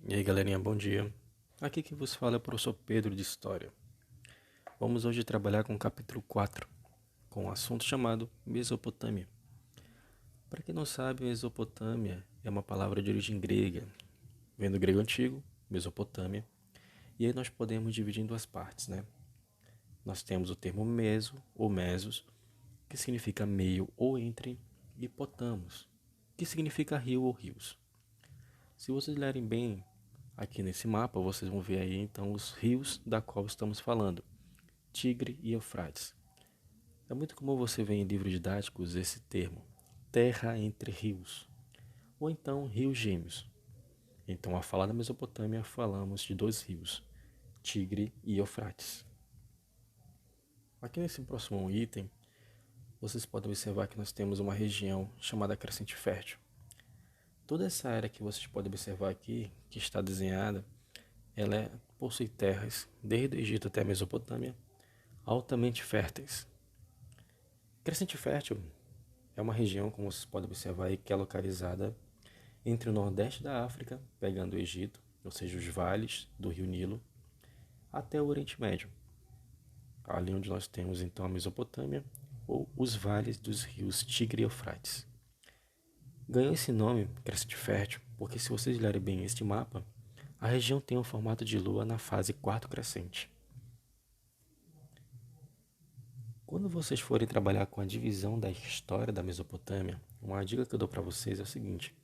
E aí galerinha, bom dia. Aqui quem vos fala é o professor Pedro de História. Vamos hoje trabalhar com o capítulo 4, com um assunto chamado Mesopotâmia. Para quem não sabe, Mesopotâmia é uma palavra de origem grega, vem do grego antigo, Mesopotâmia, e aí nós podemos dividir em duas partes, né? Nós temos o termo meso ou mesos, que significa meio ou entre, e potamos, que significa rio ou rios. Se vocês lerem bem aqui nesse mapa, vocês vão ver aí então os rios da qual estamos falando, Tigre e Eufrates. É muito comum você ver em livros didáticos esse termo, terra entre rios, ou então rios gêmeos. Então, ao falar da Mesopotâmia, falamos de dois rios, Tigre e Eufrates. Aqui nesse próximo item, vocês podem observar que nós temos uma região chamada Crescente Fértil. Toda essa área que vocês podem observar aqui, que está desenhada, possui terras, desde o Egito até a Mesopotâmia, altamente férteis. Crescente Fértil é uma região, como vocês podem observar aí, que é localizada entre o nordeste da África, pegando o Egito, ou seja, os vales do rio Nilo, até o Oriente Médio, ali onde nós temos então a Mesopotâmia, ou os vales dos rios Tigre e Eufrates. Ganhou esse nome, Crescente Fértil, porque se vocês lerem bem este mapa, a região tem um formato de lua na fase quarto crescente. Quando vocês forem trabalhar com a divisão da história da Mesopotâmia, uma dica que eu dou para vocês é o seguinte,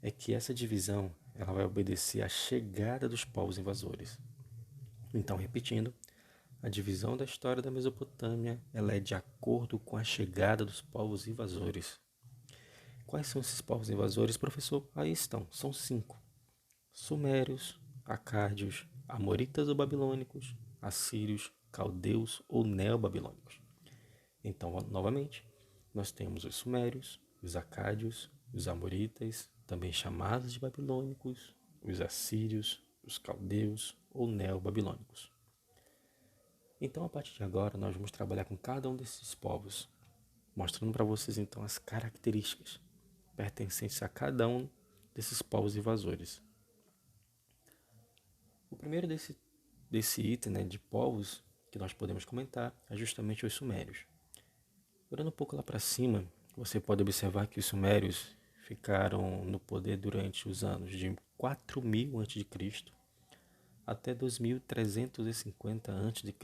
é que essa divisão ela vai obedecer à chegada dos povos invasores. Então, repetindo, a divisão da história da Mesopotâmia ela é de acordo com a chegada dos povos invasores. Quais são esses povos invasores, professor? Aí estão, são 5. Sumérios, acádios, amoritas ou babilônicos, assírios, caldeus ou neobabilônicos. Então, novamente, nós temos os sumérios, os acádios, os amoritas, também chamados de babilônicos, os assírios, os caldeus ou neobabilônicos. Então, a partir de agora, nós vamos trabalhar com cada um desses povos, mostrando para vocês então as características pertencentes a cada um desses povos invasores. O primeiro desse item, né, de povos que nós podemos comentar é justamente os sumérios. Olhando um pouco lá para cima, você pode observar que os sumérios ficaram no poder durante os anos de 4000 a.C. até 2350 a.C.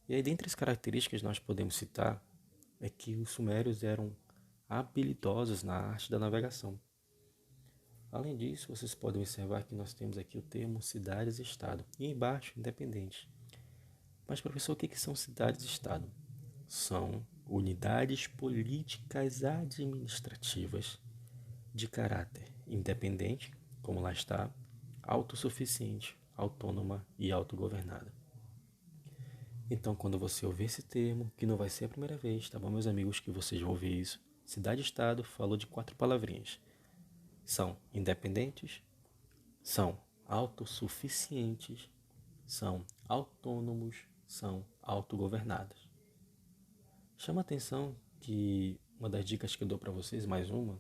E aí, dentre as características que nós podemos citar, é que os sumérios eram habilidosos na arte da navegação. Além disso, vocês podem observar que nós temos aqui o termo cidades-estado e embaixo independente. Mas, professor, o que são cidades-estado? São unidades políticas administrativas de caráter independente, como lá está, autossuficiente, autônoma e autogovernada. Então, quando você ouvir esse termo, que não vai ser a primeira vez, tá bom, meus amigos, que vocês vão ouvir isso, cidade-estado falou de 4 palavrinhas. São independentes, são autossuficientes, são autônomos, são autogovernados. Chama atenção que uma das dicas que eu dou para vocês, mais uma,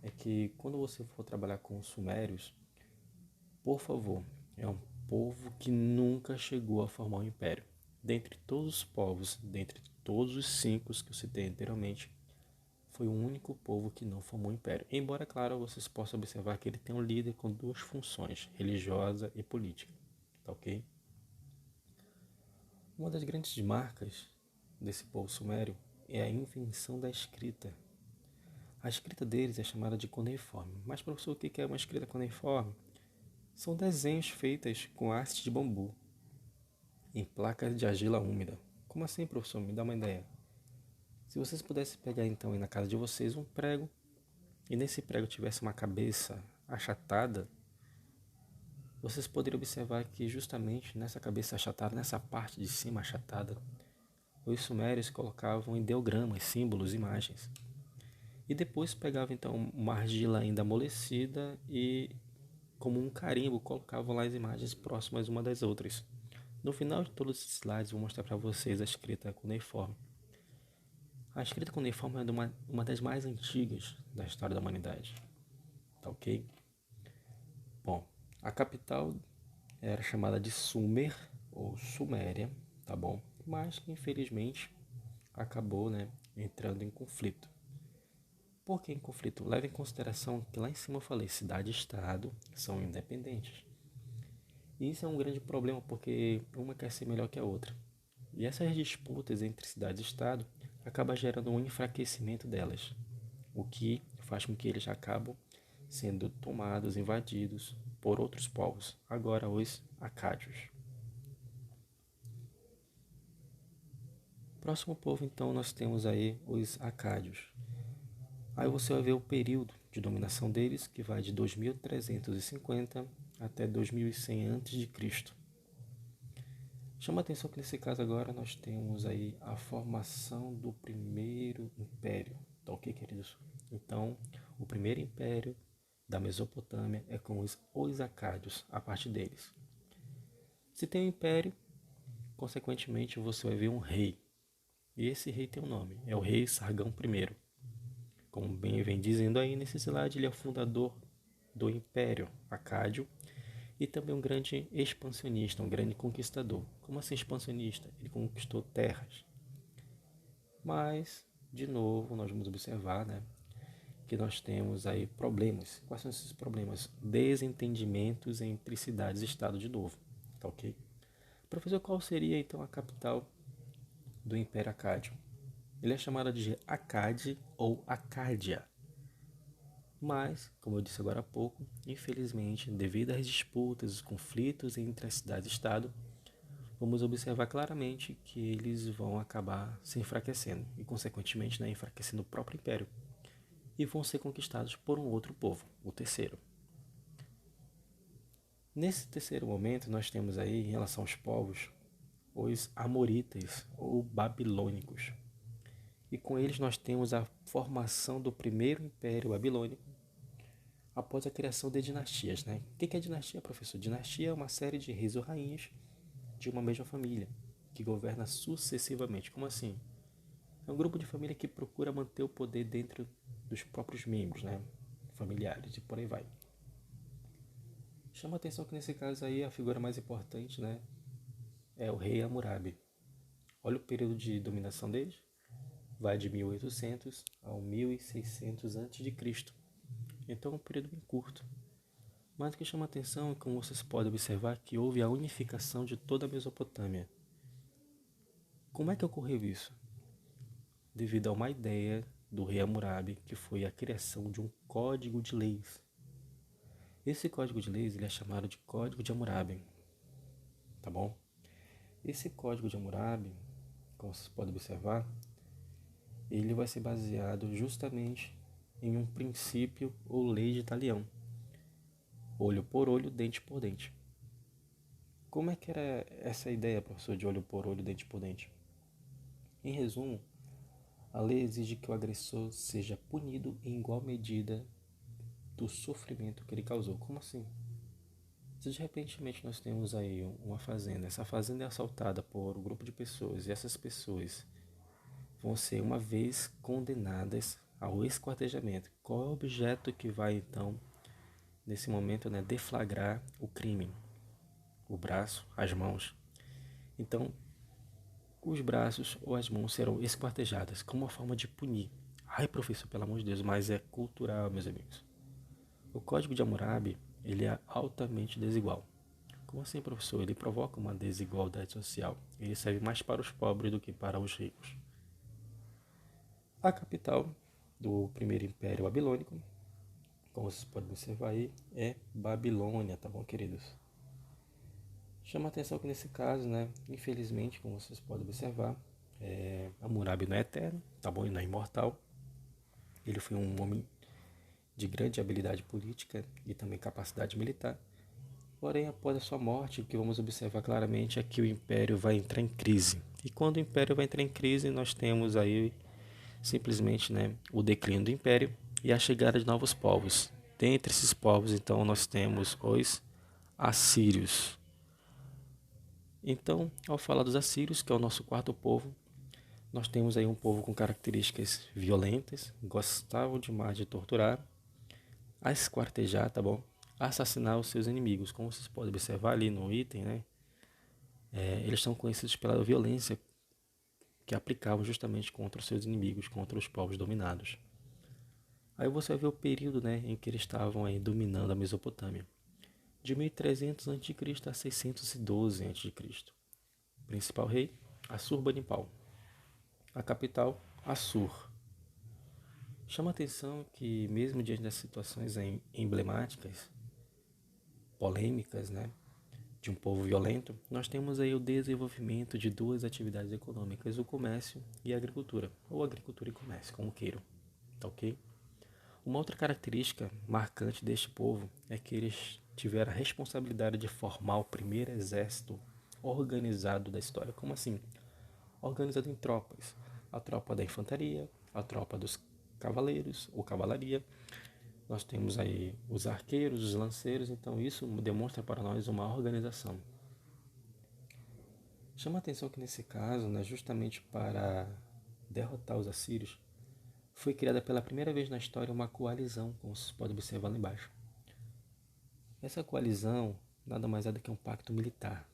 é que quando você for trabalhar com os sumérios, por favor, é um povo que nunca chegou a formar um império. Dentre todos os povos, dentre todos os 5 que eu citei anteriormente, foi o único povo que não formou um império. Embora, claro, vocês possam observar que ele tem um líder com 2 funções, religiosa e política. Tá ok? Uma das grandes marcas desse povo sumério é a invenção da escrita. A escrita deles é chamada de cuneiforme. Mas, professor, o que é uma escrita cuneiforme? São desenhos feitos com hastes de bambu, em placas de argila úmida. Como assim, professor? Me dá uma ideia. Se vocês pudessem pegar, então, aí na casa de vocês um prego, e nesse prego tivesse uma cabeça achatada, vocês poderiam observar que justamente nessa cabeça achatada, nessa parte de cima achatada, os sumérios colocavam ideogramas, símbolos, imagens. E depois pegavam então uma argila ainda amolecida e, como um carimbo, colocavam lá as imagens próximas uma das outras. No final de todos esses slides, vou mostrar para vocês a escrita cuneiforme. A escrita cuneiforme é uma das mais antigas da história da humanidade. Tá ok? A capital era chamada de Sumer, ou Suméria, tá bom? Mas que infelizmente acabou, entrando em conflito. Por que em conflito? Leve em consideração que lá em cima eu falei, cidade e estado são independentes. E isso é um grande problema porque uma quer ser melhor que a outra. E essas disputas entre cidade e estado acabam gerando um enfraquecimento delas, o que faz com que eles acabam sendo tomados, invadidos por outros povos, agora os acádios. Próximo povo, então, nós temos aí os acádios. Aí você vai ver o período de dominação deles, que vai de 2350 até 2100 a.C. Chama a atenção que nesse caso agora nós temos aí a formação do primeiro império. Tá ok, queridos? Então, o primeiro império da Mesopotâmia é com os acádios, a parte deles. Se tem um império, consequentemente você vai ver um rei. E esse rei tem um nome, é o rei Sargão I. Como bem vem dizendo aí nesse slide, ele é o fundador do Império Acádio e também um grande expansionista, um grande conquistador. Como assim expansionista? Ele conquistou terras. Mas, de novo, nós vamos observar, que nós temos aí problemas. Quais são esses problemas? Desentendimentos entre cidades e estado de novo. Tá ok? Professor, qual seria então a capital do Império Acádio? Ele é chamado de Acade ou Acádia. Mas, como eu disse agora há pouco, infelizmente, devido às disputas, os conflitos entre as cidades e estado, vamos observar claramente que eles vão acabar se enfraquecendo e, consequentemente, enfraquecendo o próprio império e vão ser conquistados por um outro povo, o terceiro. Nesse terceiro momento, nós temos aí, em relação aos povos, os amoritas ou babilônicos. E com eles nós temos a formação do primeiro império babilônico após a criação de dinastias. O que é dinastia, professor? Dinastia é uma série de reis ou rainhas de uma mesma família que governa sucessivamente. Como assim? É um grupo de família que procura manter o poder dentro dos próprios membros, familiares, e por aí vai. Chama a atenção que nesse caso aí a figura mais importante, é o rei Hammurabi. Olha o período de dominação deles. Vai de 1800 ao 1600 a.C. Então é um período bem curto. Mas o que chama a atenção é como vocês podem observar que houve a unificação de toda a Mesopotâmia. Como é que ocorreu isso? Devido a uma ideia do rei Hammurabi, que foi a criação de um código de leis. Esse código de leis ele é chamado de Código de Hammurabi, tá bom? Esse Código de Hammurabi, como vocês podem observar, ele vai ser baseado justamente em um princípio ou lei de Talião. Olho por olho, dente por dente. Como é que era essa ideia, professor, de olho por olho, dente por dente? Em resumo, a lei exige que o agressor seja punido em igual medida do sofrimento que ele causou. Como assim? Se de repente nós temos aí uma fazenda, essa fazenda é assaltada por um grupo de pessoas e essas pessoas vão ser uma vez condenadas ao esquartejamento. Qual é o objeto que vai então, nesse momento, deflagrar o crime? O braço, as mãos. Então, os braços ou as mãos serão esquartejadas como uma forma de punir. Ai, professor, pelo amor de Deus, mas é cultural, meus amigos. O Código de Hammurabi, ele é altamente desigual. Como assim, professor? Ele provoca uma desigualdade social. Ele serve mais para os pobres do que para os ricos. A capital do primeiro império babilônico, como vocês podem observar aí, é Babilônia, tá bom, queridos? Chama a atenção que nesse caso, infelizmente, como vocês podem observar, Hammurabi não é eterno, tá bom? Ele não é imortal. Ele foi um homem de grande habilidade política e também capacidade militar. Porém, após a sua morte, o que vamos observar claramente é que o império vai entrar em crise. E quando o império vai entrar em crise, nós temos aí simplesmente o declínio do império e a chegada de novos povos. Dentre esses povos, então, nós temos os assírios. Então, ao falar dos assírios, que é o nosso quarto povo, nós temos aí um povo com características violentas, gostavam demais de torturar, a esquartejar, tá bom? assassinar os seus inimigos. Como vocês podem observar ali no item, né? Eles são conhecidos pela violência que aplicavam justamente contra os seus inimigos, contra os povos dominados. Aí você vai ver o período, né, em que eles estavam aí dominando a Mesopotâmia. De 1300 a.C. a 612 a.C. Principal rei, Assurbanipal. A capital, Assur. Chama a atenção que, mesmo diante das situações emblemáticas, polêmicas, né, de um povo violento, nós temos aí o desenvolvimento de duas atividades econômicas, o comércio e a agricultura, ou agricultura e comércio, como queiram, tá ok? Uma outra característica marcante deste povo é que eles tiveram a responsabilidade de formar o primeiro exército organizado da história. Como assim? Organizado em tropas. A tropa da infantaria, a tropa dos cavaleiros ou cavalaria. Nós temos aí os arqueiros, os lanceiros, então isso demonstra para nós uma organização. Chama a atenção que nesse caso, né, justamente para derrotar os assírios, foi criada pela primeira vez na história uma coalizão, como vocês podem observar lá embaixo. Essa coalizão nada mais é do que um pacto militar.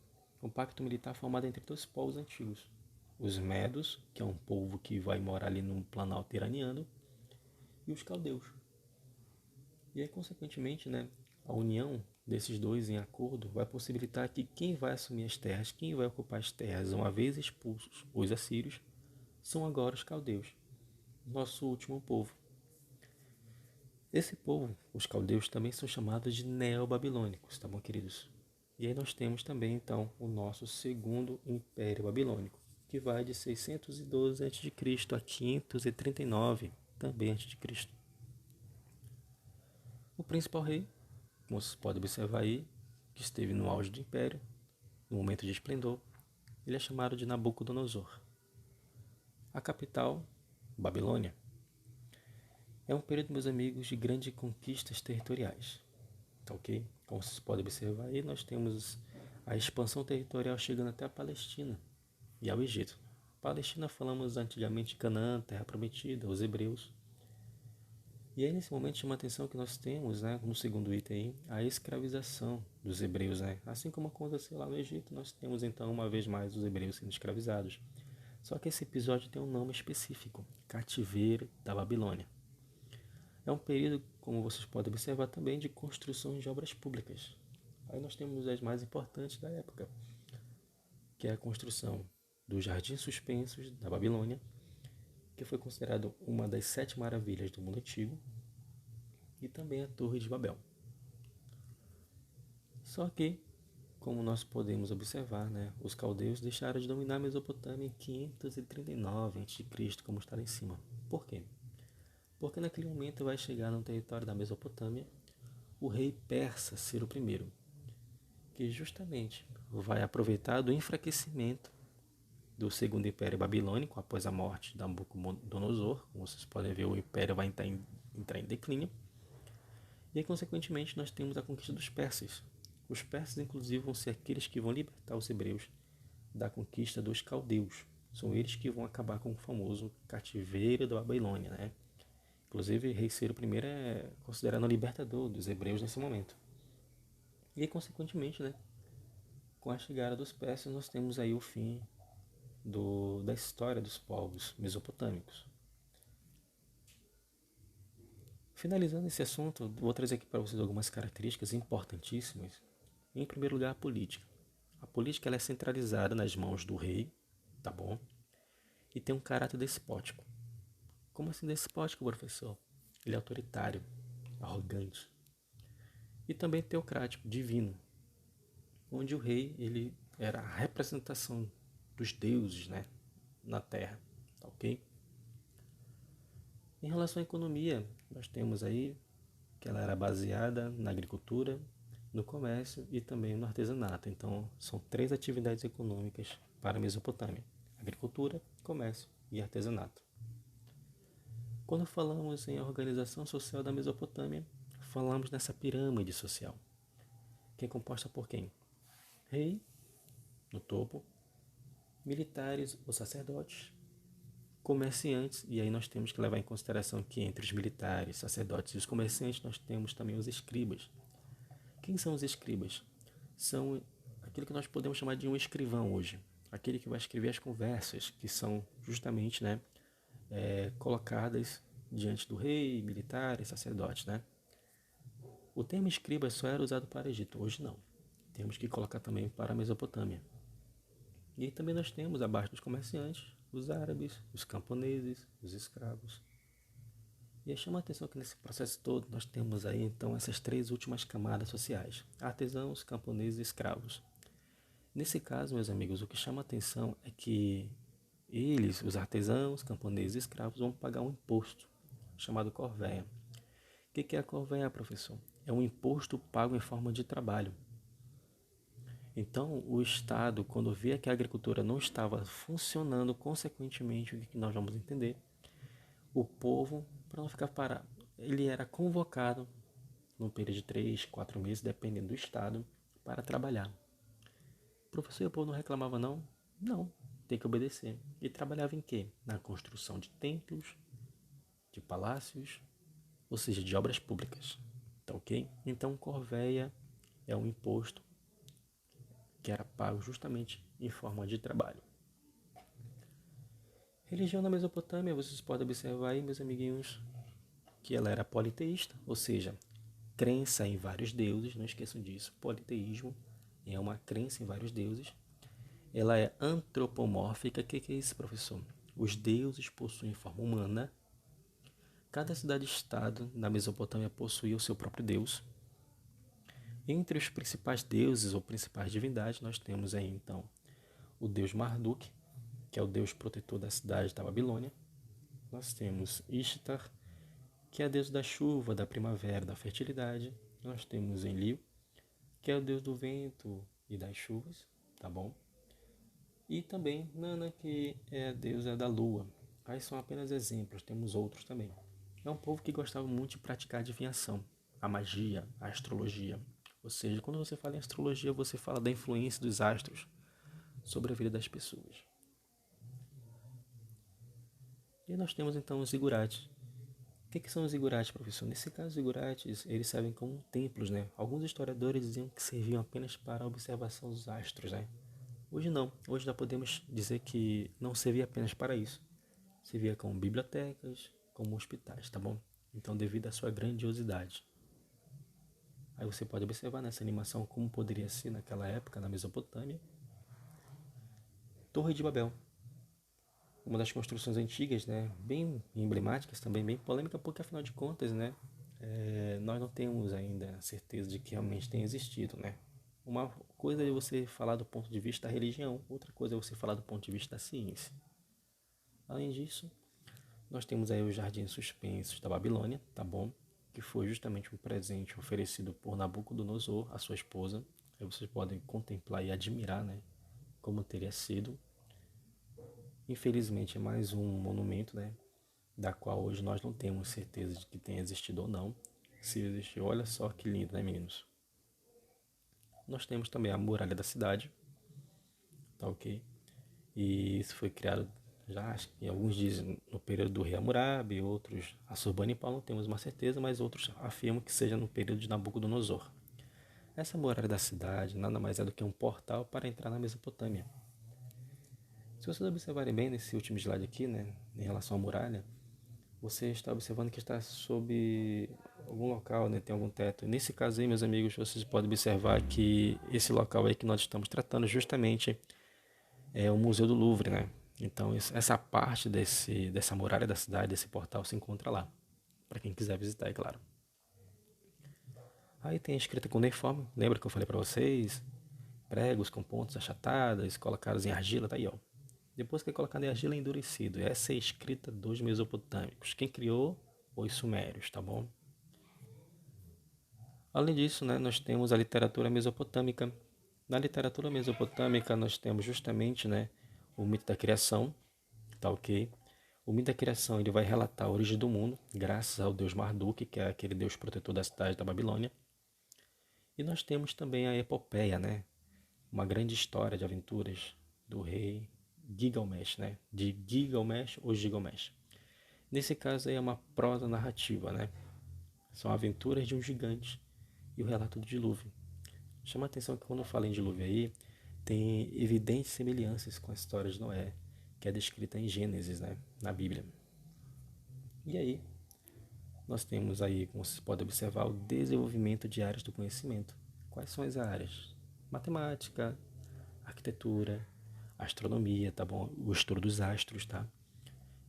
Um pacto militar formado entre dois povos antigos. Os Medos, que é um povo que vai morar ali no Planalto iraniano, e os caldeus. E aí, consequentemente, né, a união desses dois em acordo vai possibilitar que quem vai assumir as terras, quem vai ocupar as terras, uma vez expulsos os assírios, são agora os caldeus, nosso último povo. Esse povo, os caldeus, também são chamados de neobabilônicos, tá bom, queridos? E aí nós temos também, então, o nosso segundo Império Babilônico, que vai de 612 a.C. a 539 também a.C. O principal rei, como vocês podem observar aí, que esteve no auge do Império, no momento de esplendor, ele é chamado de Nabucodonosor. A capital, Babilônia. É um período, meus amigos, de grandes conquistas territoriais. Tá ok? Como vocês podem observar aí, nós temos a expansão territorial chegando até a Palestina e ao Egito. Palestina falamos antigamente de Canaã, terra prometida, os hebreus. E aí nesse momento chama a atenção que nós temos, né, no segundo item aí, a escravização dos hebreus, né? Assim como aconteceu lá no Egito, nós temos então uma vez mais os hebreus sendo escravizados. Só que esse episódio tem um nome específico, Cativeiro da Babilônia. É um período, como vocês podem observar também, de construções de obras públicas. Aí nós temos as mais importantes da época, que é a construção dos Jardins Suspensos da Babilônia, que foi considerado uma das 7 maravilhas do mundo antigo, e também a Torre de Babel. Só que, como nós podemos observar, né, os caldeus deixaram de dominar a Mesopotâmia em 539 a.C., como está lá em cima. Por quê? Porque naquele momento vai chegar no território da Mesopotâmia o rei persa Ciro I, que justamente vai aproveitar do enfraquecimento do segundo império babilônico após a morte de Nabucodonosor. Como vocês podem ver, o império vai entrar em declínio. E aí, consequentemente, nós temos a conquista dos persas. Os persas, inclusive, vão ser aqueles que vão libertar os hebreus da conquista dos caldeus. São eles que vão acabar com o famoso cativeiro da Babilônia, né? Inclusive, rei Ciro I é considerado o libertador dos hebreus nesse momento. E, consequentemente, né, com a chegada dos persas, nós temos aí o fim da história dos povos mesopotâmicos. Finalizando esse assunto, vou trazer aqui para vocês algumas características importantíssimas. Em primeiro lugar, a política. A política ela é centralizada nas mãos do rei, tá bom? E tem um caráter despótico. Como assim despótico, professor? Ele é autoritário, arrogante. E também teocrático, divino, onde o rei ele era a representação dos deuses, né, na terra, tá ok? Em relação à economia, nós temos aí que ela era baseada na agricultura, no comércio e também no artesanato. Então, são 3 atividades econômicas para a Mesopotâmia: agricultura, comércio e artesanato. Quando falamos em organização social da Mesopotâmia, falamos nessa pirâmide social, que é composta por quem? Rei, no topo, militares ou sacerdotes, comerciantes, e aí nós temos que levar em consideração que entre os militares, sacerdotes e os comerciantes nós temos também os escribas, Quem são os escribas? São aquilo que nós podemos chamar de um escrivão hoje. Aquele que vai escrever as conversas, que são justamente, né, colocadas diante do rei, militares, sacerdotes, né? O termo escriba só era usado para o Egito, hoje não. Temos que colocar também para a Mesopotâmia. E também nós temos, abaixo dos comerciantes, os árabes, os camponeses, os escravos. E aí chama a atenção que nesse processo todo nós temos aí então essas três últimas camadas sociais: artesãos, camponeses e escravos. Nesse caso, meus amigos, o que chama a atenção é que eles, os artesãos, camponeses e escravos, vão pagar um imposto chamado corvéia. O que é a corvéia, professor? É um imposto pago em forma de trabalho. Então, o Estado, quando via que a agricultura não estava funcionando, consequentemente, o que nós vamos entender, o povo, para não ficar parado, ele era convocado num período de 3, 4 meses, dependendo do Estado, para trabalhar. Professor, o povo não reclamava não? Não, tem que obedecer. E trabalhava em quê? Na construção de templos, de palácios, ou seja, de obras públicas. Tá ok? Então, corvéia é um imposto que era pago justamente em forma de trabalho. Religião na Mesopotâmia, vocês podem observar aí, meus amiguinhos, que ela era politeísta, ou seja, crença em vários deuses, não esqueçam disso, politeísmo é uma crença em vários deuses. Ela é antropomórfica. O que é isso, professor? Os deuses possuem forma humana. Cada cidade-estado na Mesopotâmia possuía o seu próprio deus. Entre os principais deuses ou principais divindades, nós temos aí então o deus Marduk, que é o deus protetor da cidade da Babilônia. Nós temos Ishtar, que é a deusa da chuva, da primavera, da fertilidade. Nós temos Enlil, que é o deus do vento e das chuvas, tá bom? E também Nana, que é a deusa da lua. Aí são apenas exemplos, temos outros também. É um povo que gostava muito de praticar adivinhação, a magia, a astrologia. Ou seja, quando você fala em astrologia, você fala da influência dos astros sobre a vida das pessoas. E nós temos então os zigurates. O que são os zigurates, professor? Nesse caso, os zigurates, eles servem como templos, né? Alguns historiadores diziam que serviam apenas para a observação dos astros, né? Hoje não. Hoje já podemos dizer que não servia apenas para isso. Servia como bibliotecas, como hospitais, tá bom? Então, devido à sua grandiosidade. Aí você pode observar nessa animação como poderia ser naquela época, na Mesopotâmia. Torre de Babel. Uma das construções antigas, né? Bem emblemáticas, também bem polêmica, porque afinal de contas, né? Nós não temos ainda certeza de que realmente tenha existido, né? Uma coisa é você falar do ponto de vista da religião, outra coisa é você falar do ponto de vista da ciência. Além disso, nós temos aí os jardins suspensos da Babilônia, tá bom? Que foi justamente um presente oferecido por Nabucodonosor à sua esposa. Aí vocês podem contemplar e admirar, né? Como teria sido. Infelizmente é mais um monumento, né? Da qual hoje nós não temos certeza de que tenha existido ou não. Se existiu, olha só que lindo, né, meninos? Nós temos também a muralha da cidade, tá ok? E isso foi criado já, acho que alguns dizem no período do rei Hammurabi, outros, Assurbanipal, não temos uma certeza, mas outros afirmam que seja no período de Nabucodonosor. Essa muralha da cidade nada mais é do que um portal para entrar na Mesopotâmia. Se vocês observarem bem nesse último slide aqui, né, em relação à muralha, você está observando que está sob algum local, né, tem algum teto. Nesse caso aí, meus amigos, vocês podem observar que esse local aí que nós estamos tratando justamente é o Museu do Louvre, né? Então essa parte dessa muralha da cidade, desse portal, se encontra lá, para quem quiser visitar, é claro. Aí tem a escrita cuneiforme, lembra que eu falei para vocês? Pregos com pontos achatados, colocados em argila, tá aí, ó. Depois que é colocado em argila, é endurecido. Essa é a escrita dos mesopotâmicos. Quem criou? Os sumérios, tá bom? Além disso, né, nós temos a literatura mesopotâmica. Na literatura mesopotâmica, nós temos justamente, né, o mito da criação, tá ok? O mito da criação ele vai relatar a origem do mundo, graças ao deus Marduk, que é aquele deus protetor da cidade da Babilônia. E nós temos também a epopeia, né? Uma grande história de aventuras do rei Gilgamesh, né? De Gilgamesh ou Gilgamesh. Nesse caso aí é uma prosa narrativa, né? São aventuras de um gigante e o relato do dilúvio. Chama a atenção que quando fala em dilúvio aí, tem evidentes semelhanças com a história de Noé, que é descrita em Gênesis, né, na Bíblia. E aí, nós temos aí, como vocês podem observar, o desenvolvimento de áreas do conhecimento. Quais são as áreas? Matemática, arquitetura, astronomia, tá bom? O estudo dos astros, tá?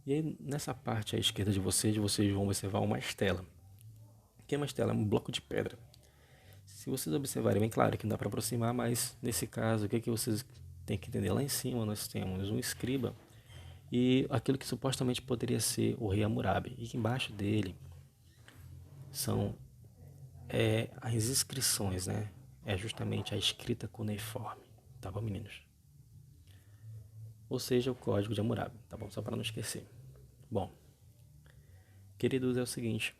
E aí, nessa parte à esquerda de vocês vão observar uma estela. O que é uma estela? É um bloco de pedra. Se vocês observarem bem, claro que não dá para aproximar, mas nesse caso, o que é que vocês têm que entender? Lá em cima nós temos um escriba e aquilo que supostamente poderia ser o rei Hammurabi. E embaixo dele são as inscrições, né? É justamente a escrita cuneiforme, tá bom, meninos? Ou seja, o código de Hammurabi, tá bom? Só para não esquecer. Bom, queridos, é o seguinte,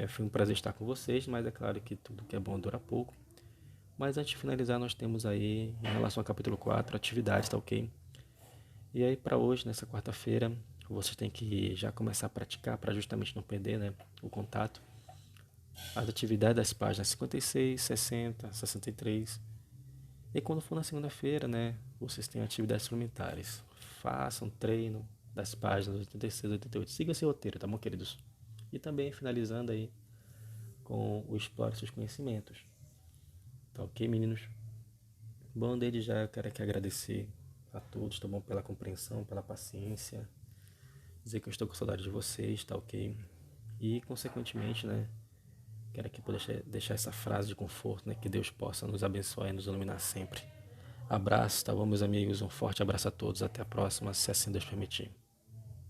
foi um prazer estar com vocês, mas é claro que tudo que é bom dura pouco. Mas antes de finalizar, nós temos aí, em relação ao capítulo 4, atividades, tá ok? E aí, para hoje, nessa quarta-feira, vocês têm que já começar a praticar para justamente não perder, né, o contato. As atividades das páginas 56, 60, 63. E quando for na segunda-feira, né, vocês têm atividades suplementares. Façam treino das páginas 86 e 88. Siga esse roteiro, tá bom, queridos? E também finalizando aí com o Explore Seus Conhecimentos. Tá ok, meninos? Bom, desde já eu quero aqui agradecer a todos, tá bom? Pela compreensão, pela paciência. Dizer que eu estou com saudade de vocês, tá ok? E, consequentemente, né? Quero aqui poder deixar essa frase de conforto, né? Que Deus possa nos abençoar e nos iluminar sempre. Abraço, tá bom, meus amigos? Um forte abraço a todos. Até a próxima, se assim Deus permitir.